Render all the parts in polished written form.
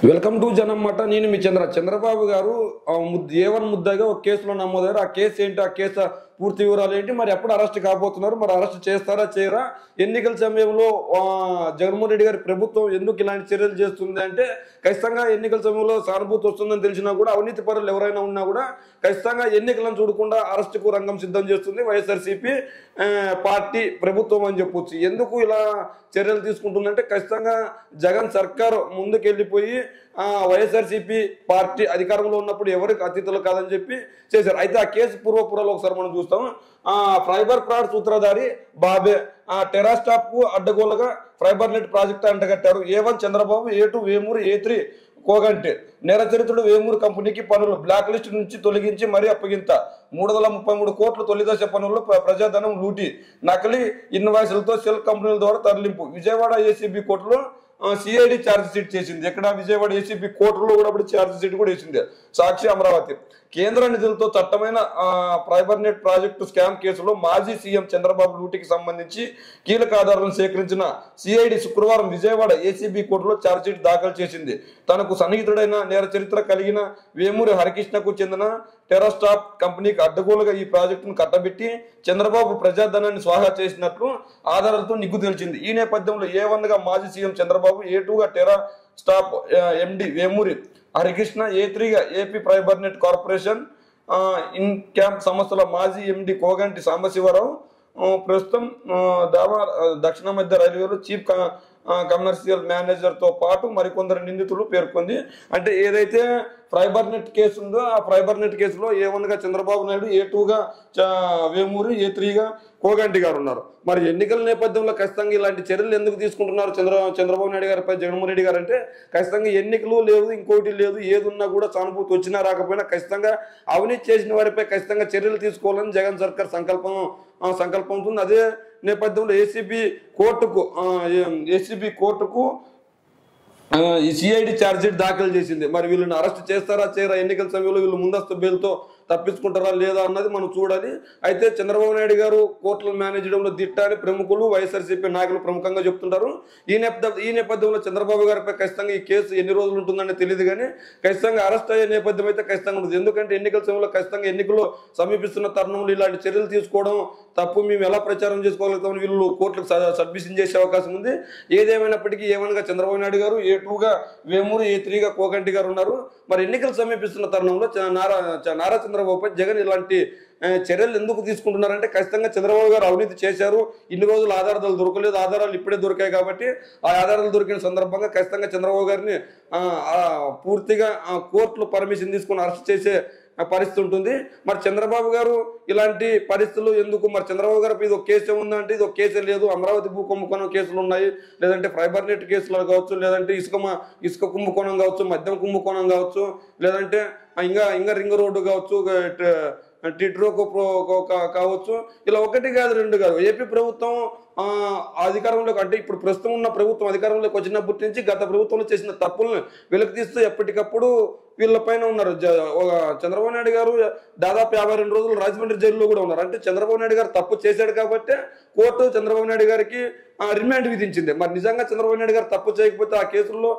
Welcome to జనం మాట. నేను మీ చంద్రబాబు గారు A1 ముద్దాగా ఒక కేసులో నమోదయ్యారు. ఆ కేసు ఏంటి, ఆ కేసు పూర్తి వివరాలు ఏంటి, మరి ఎప్పుడు అరెస్ట్ కాబోతున్నారు, మరి అరెస్ట్ చేస్తారా చేయరా, ఎన్నికల సమయంలో జగన్మోహన్ రెడ్డి గారి ప్రభుత్వం ఎందుకు ఇలాంటి చర్యలు చేస్తుంది అంటే ఖచ్చితంగా ఎన్నికల సమయంలో సానుభూతి వస్తుందని తెలిసినా కూడా అవినీతి పరులు ఎవరైనా ఉన్నా కూడా ఖచ్చితంగా ఎన్నికలను చూడకుండా అరెస్టుకు రంగం సిద్ధం చేస్తుంది వైఎస్ఆర్సీపీ పార్టీ ప్రభుత్వం అని చెప్పొచ్చు. ఎందుకు ఇలా చర్యలు తీసుకుంటుందంటే ఖచ్చితంగా జగన్ సర్కార్ ముందుకెళ్ళిపోయి వైఎస్ఆర్సీపీ పార్టీ అధికారంలో ఉన్నప్పుడు ఎవరికి అతిథులు కాదని చెప్పి చేశారు. అయితే ఆ కేసు పూర్వపురాలు ఒకసారి మనం చూస్తాం. ఫైబర్ ఫ్రాడ్ సూత్రధారి బాబే టెరాస్టాప్ కు అడ్డగోలుగా ఫైబర్ నెట్ ప్రాజెక్టు అంటగట్టారు. A1 Chandrababu, A2 Vemuru, A3 Koganti. నేరచరిత్రుడు వేమూరు కంపెనీకి పనులు బ్లాక్ లిస్ట్ నుంచి తొలగించి మరీ అప్పగింత. 333 కోట్ల తొలిదశ పనుల్లో ప్రజాధనం లూటీ. నకిలీ ఇన్వాయిస్లతో సెల్ కంపెనీల ద్వారా తరలింపు. విజయవాడ ఏసీబీ కోర్టులో సిఐడి ఛార్జ్ షీట్ చేసింది. ఎక్కడ విజయవాడ ఏసీబీ కోర్టులో కూడా అప్పుడు ఛార్జ్ షీట్ కూడా వేసింది. సాక్షి అమరావతి. కేంద్ర నిధులతో చట్టమైన ఫైబర్ నెట్ ప్రాజెక్టు స్కామ్ కేసులో మాజీ సీఎం చంద్రబాబు లూటీకి సంబంధించి కీలక ఆధారాలను సేకరించిన సిఐడి శుక్రవారం విజయవాడ ఏసీబీ కోర్టులో ఛార్జ్ షీట్ దాఖలు చేసింది. తనకు సన్నిహితుడైన నేర చరిత్ర కలిగిన వేమూరి హరికృష్ణకు చెందిన టెరాస్టాప్ కంపెనీకి అడ్డగోలుగా ఈ ప్రాజెక్టును కట్టబెట్టి చంద్రబాబు ప్రజాధనాన్ని స్వాహా చేసినట్లు ఆధారాలతో నిగ్గు తెలిసింది. ఈ నేపథ్యంలో A1 గా మాజీ సీఎం చంద్రబాబు, A2 గా టెరాస్టాప్ ఎండి వేమూరి హరికృష్ణ, A3 గా AP fibre net corporation in camp సంస్థల మాజీ ఎండి కోగంటి సాంబశివరావు ప్రస్తుతం దక్షిణ మధ్య రైల్వేలో చీఫ్ కమర్షియల్ మేనేజర్ తో పాటు మరికొందరు నిందితులు పేర్కొంది. అంటే ఏదైతే ఫైబర్ నెట్ కేసు ఉందో ఆ ఫైబర్ నెట్ కేసులో A1 గా చంద్రబాబు నాయుడు, A2 గా వేమూరి, A3 గా కోగంటి గారు ఉన్నారు. మరి ఎన్నికల నేపథ్యంలో ఖచ్చితంగా ఇలాంటి చర్యలు ఎందుకు తీసుకుంటున్నారు చంద్రబాబు నాయుడు గారిపై జగన్మోహన్ రెడ్డి గారు అంటే ఖచ్చితంగా ఎన్నికలు లేదు, ఇంకోటి లేదు, ఏది ఉన్నా కూడా సానుభూతి వచ్చినా రాకపోయినా ఖచ్చితంగా అవినీతి చేసిన వారిపై ఖచ్చితంగా చర్యలు తీసుకోవాలని జగన్ సర్కార్ సంకల్పం ఉంటుంది. అదే నేపథ్యంలో ఏసీబీ కోర్టుకు ఈ సిఐడి ఛార్జ్షీట్ దాఖలు చేసింది. మరి వీళ్ళని అరెస్ట్ చేస్తారా చేయరా, ఎన్నికల సమయంలో వీళ్ళు ముందస్తు బెయిల్తో తప్పించుకుంటారా లేదా అన్నది మనం చూడాలి. అయితే చంద్రబాబు నాయుడు గారు కోర్టులను మేనేజ్ చేయడంలో దిట్ట అని ప్రముఖులు, వైఎస్ఆర్సీపీ నాయకులు ప్రముఖంగా చెప్తుంటారు. ఈ నేపథ్యంలో చంద్రబాబు గారిపై ఖచ్చితంగా ఈ కేసు ఎన్ని రోజులు ఉంటుందని తెలియదు, కానీ ఖచ్చితంగా అరెస్ట్ అయ్యే నేపథ్యం అయితే ఖచ్చితంగా ఉంటుంది. ఎందుకంటే ఎన్నికల సమయంలో ఖచ్చితంగా ఎన్నికలు సమీపిస్తున్న తరుణంలో ఇలాంటి చర్యలు తీసుకోవడం తప్పు, మేము ఎలా ప్రచారం చేసుకోగలుగుతామని వీళ్ళు కోర్టులకు సబ్మిషన్ చేసే అవకాశం ఉంది. ఏదేమైనప్పటికీ A1 గా చంద్రబాబు నాయుడు గారు, A2 గా వేమూరు, A3 గా కోగంటి గారు ఉన్నారు. మరి ఎన్నికలు సమీపిస్తున్న తరుణంలో నారా చంద్రబాబుపై జగన్ ఇలాంటి చర్యలు ఎందుకు తీసుకుంటున్నారంటే ఖచ్చితంగా చంద్రబాబు గారు అవినీతి చేశారు, ఇన్ని రోజులు ఆధారాలు దొరకలేదు, ఆధారాలు ఇప్పుడే దొరికాయి కాబట్టి ఆ ఆధారాలు దొరికిన సందర్భంగా ఖచ్చితంగా చంద్రబాబు గారిని పూర్తిగా కోర్టులో పర్మిషన్ తీసుకుని అరెస్ట్ చేసే పరిస్థితి ఉంటుంది. మరి చంద్రబాబు గారు ఇలాంటి పరిస్థితులు ఎందుకు, మరి చంద్రబాబు గారు ఇది ఒక కేసు ఉందంటే ఇది ఒక కేసే లేదు, అమరావతి భూ కుంభకోణం కేసులు ఉన్నాయి, లేదంటే ఫైబర్ నెట్ కేసులు కావచ్చు, లేదంటే ఇసుక కుంభకోణం కావచ్చు, మద్యం కుంభకోణం కావచ్చు, లేదంటే ఇంకా రింగ్ రోడ్డు కావచ్చు, టిట్రోకో కావచ్చు, ఇలా ఒకటి కాదు రెండు కాదు. ఏపీ ప్రభుత్వం అధికారంలోకి అంటే ఇప్పుడు ప్రస్తుతం ఉన్న ప్రభుత్వం అధికారంలోకి వచ్చినప్పటి నుంచి గత ప్రభుత్వంలో చేసిన తప్పులను వెలికి తీస్తూ ఎప్పటికప్పుడు వీళ్ళపైన ఉన్నారు. చంద్రబాబు నాయుడు గారు దాదాపు 52 రోజులు రాజమండ్రి జైల్లో కూడా ఉన్నారు. అంటే చంద్రబాబు నాయుడు గారు తప్పు చేశాడు కాబట్టి కోర్టు చంద్రబాబు నాయుడు గారికి రిమాండ్ విధించింది. మరి నిజంగా చంద్రబాబు నాయుడు గారు తప్పు చేయకపోతే ఆ కేసుల్లో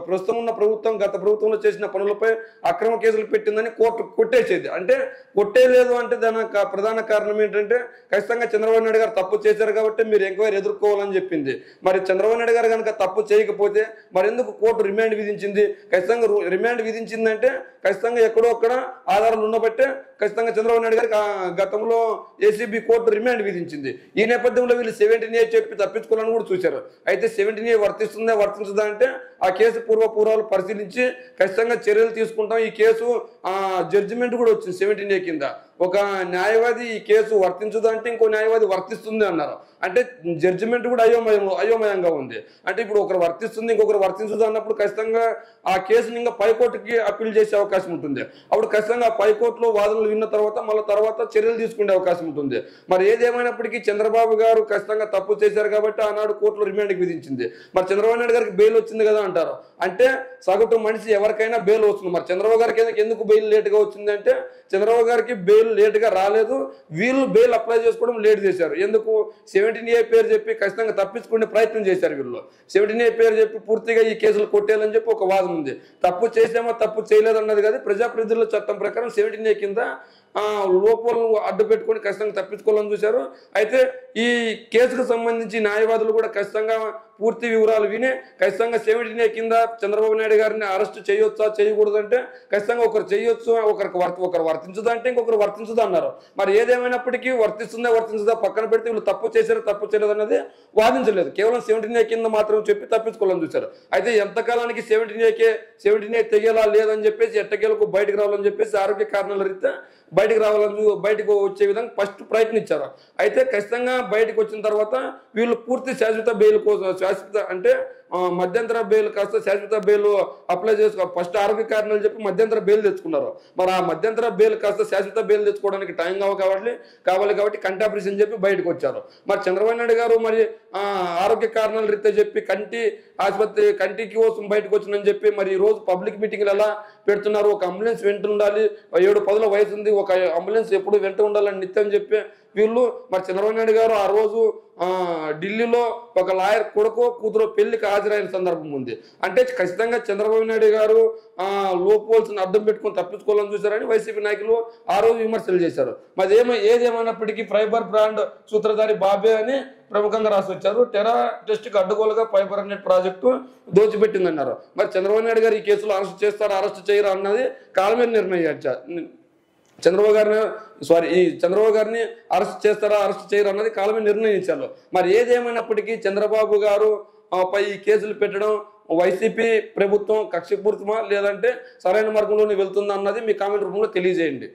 ప్రస్తుతం ఉన్న ప్రభుత్వం గత ప్రభుత్వంలో చేసిన పనులపై అక్రమ కేసులు పెట్టిందని కోర్టు కొట్టేసేది. అంటే కొట్టేయలేదు అంటే దానికి ప్రధాన కారణం ఏంటంటే ఖచ్చితంగా చంద్రబాబు నాయుడు గారు తప్పు చేశారు కాబట్టి మీరు ఎంక్వైరీ ఎదుర్కోవాలని చెప్పింది. మరి చంద్రబాబు నాయుడు గారు కనుక తప్పు చేయకపోతే మరి ఎందుకు కోర్టు రిమాండ్ విధించింది? ఖచ్చితంగా రిమాండ్ విధించిందంటే ఖచ్చితంగా ఎక్కడో అక్కడ ఆధారాలు ఉన్నబట్టే ఖచ్చితంగా చంద్రబాబు నాయుడు గారికి గతంలో ఏసీబీ కోర్టు రిమాండ్ విధించింది. ఈ నేపథ్యంలో వీళ్ళు 17A చెప్పి తప్పించుకోవాలని కూడా చూశారు. అయితే 17A వర్తించదా అంటే ఆ కేసు పూర్వపూర్వాలు పరిశీలించి ఖచ్చితంగా చర్యలు తీసుకుంటాం. ఈ కేసు జడ్జిమెంట్ కూడా వచ్చింది 17A కింద. ఒక న్యాయవాది ఈ కేసు వర్తించదు అంటే ఇంకో న్యాయవాది వర్తిస్తుంది అన్నారు. అంటే జడ్జిమెంట్ కూడా అయోమయంగా ఉంది. అంటే ఇప్పుడు ఒకరు వర్తిస్తుంది, ఇంకొకరు వర్తించదు అన్నప్పుడు ఖచ్చితంగా ఆ కేసుని ఇంకా పైకోర్టుకి అప్పీల్ చేసే అవకాశం ఉంటుంది. అప్పుడు ఖచ్చితంగా పైకోర్టులో వాదనలు విన్న తర్వాత మళ్ళీ తర్వాత చర్యలు తీసుకునే అవకాశం ఉంటుంది. మరి ఏదేమైనప్పటికీ చంద్రబాబు గారు ఖచ్చితంగా తప్పు చేశారు కాబట్టి ఆనాడు కోర్టులో రిమాండ్కి విధించింది. మరి చంద్రబాబు నాయుడు గారికి బెయిల్ వచ్చింది కదా అంటారు. అంటే సగటు మనిషి ఎవరికైనా బెయిల్ వస్తుంది. మరి చంద్రబాబు గారికి ఎందుకు బెయిల్ లేట్గా వచ్చింది అంటే చంద్రబాబు గారికి బెయిల్ బెయిల్ లేట్గా రాలేదు, వీళ్ళు బెయిల్ అప్లై చేసుకోవడం లేట్ చేశారు. ఎందుకు 17A పేరు చెప్పి ఖచ్చితంగా తప్పించుకునే ప్రయత్నం చేశారు. వీళ్ళు 17A పేరు చెప్పి పూర్తిగా ఈ కేసులు కొట్టేయాలని చెప్పి ఒక వాదన ఉంది. తప్పు చేసామో తప్పు చేయలేదన్నది కాదు, ప్రజాప్రతినిధుల చట్టం ప్రకారం 17A కింద లోపాలను అడ్డు పెట్టుకొని ఖచ్చితంగా తప్పించుకోవాలని చూశారు. అయితే ఈ కేసుకు సంబంధించి న్యాయవాదులు కూడా ఖచ్చితంగా పూర్తి వివరాలు విని ఖచ్చితంగా 17A కింద చంద్రబాబు నాయుడు గారిని అరెస్ట్ చేయొచ్చా చేయకూడదంటే ఖచ్చితంగా ఒకరు చేయొచ్చు, ఒకరు వర్తించదా అంటే ఇంకొకరు వర్తించదు అన్నారు. మరి ఏదేమైనప్పటికీ వర్తించదా పక్కన పెడితే వీళ్ళు తప్పు చేశారు తప్పు చేయలేదు అన్నది వాదించలేదు, కేవలం 17A కింద మాత్రం చెప్పి తప్పించుకోవాలని చూశారు. అయితే ఎంతకాలానికి 17A తెగేలా లేదని చెప్పేసి ఎట్టకేలకు బయటకు రావాలని చెప్పేసి ఆరోగ్య కారణాల రీత్యా బయటకు వచ్చే విధంగా ఫస్ట్ ప్రయత్నించారు. అయితే ఖచ్చితంగా బయటకు వచ్చిన తర్వాత వీళ్ళు పూర్తి శాశ్వత బెయిల్ కోసం అంటే మధ్యంతర బెయిల్ కాస్త శాశ్వత బెయిల్ అప్లై చేసుకో ఫస్ట్ ఆరోగ్య కారణాలు చెప్పి మధ్యంతర బెయిల్ తెచ్చుకున్నారు. మరి ఆ మధ్యంతర బెయిల్ కాస్త శాశ్వత బెయిల్ తెచ్చుకోవడానికి టైం కావాలి కాబట్టి కంటాపరేషన్ చెప్పి బయటకు వచ్చారు. మరి చంద్రబాబు నాయుడు గారు మరి ఆరోగ్య కారణాల రీత్యా చెప్పి కంటి కోసం బయటకు వచ్చిందని చెప్పి మరి ఈ రోజు పబ్లిక్ మీటింగ్లు ఎలా పెడుతున్నారు, ఒక అంబులెన్స్ వెంట ఉండాలి, 7-10 వయసు ఉంది, ఒక అంబులెన్స్ ఎప్పుడు వెంట ఉండాలని నిత్యం చెప్పి వీళ్ళు మరి చంద్రబాబు నాయుడు గారు ఆ రోజు ఢిల్లీలో ఒక లాయర్ కొడుకు కూతురు పెళ్లికి హాజరైన సందర్భం ఉంది. అంటే ఖచ్చితంగా చంద్రబాబు నాయుడు గారు లోపోల్స్ని అడ్డం పెట్టుకొని తప్పించుకోవాలని చూశారని వైసీపీ నాయకులు ఆ రోజు విమర్శలు చేశారు. మరి ఏదేమైనప్పటికీ ఫైబర్ బ్రాండ్ సూత్రధారి బాబే అని ప్రముఖంగా రాసి వచ్చారు. టెర్రరిస్ట్కి అడ్డుగోలుగా ఫైబర్ నెట్ ప్రాజెక్టు దోచిపెట్టిందన్నారు. మరి చంద్రబాబు నాయుడు గారు ఈ కేసులో అరెస్ట్ చేస్తారా అరెస్ట్ చేయరా అన్నది కాలమే నిర్ణయించారు. చంద్రబాబు గారిని అరెస్ట్ చేస్తారా అరెస్ట్ చేయరు అన్నది కాలమే నిర్ణయించారు. మరి ఏదేమైనప్పటికీ చంద్రబాబు గారు పై కేసులు పెట్టడం వైసీపీ ప్రభుత్వం కక్షపూరితమా లేదంటే సరైన మార్గంలోనే వెళ్తుందా అన్నది మీ కామెంట్ రూపంలో తెలియజేయండి.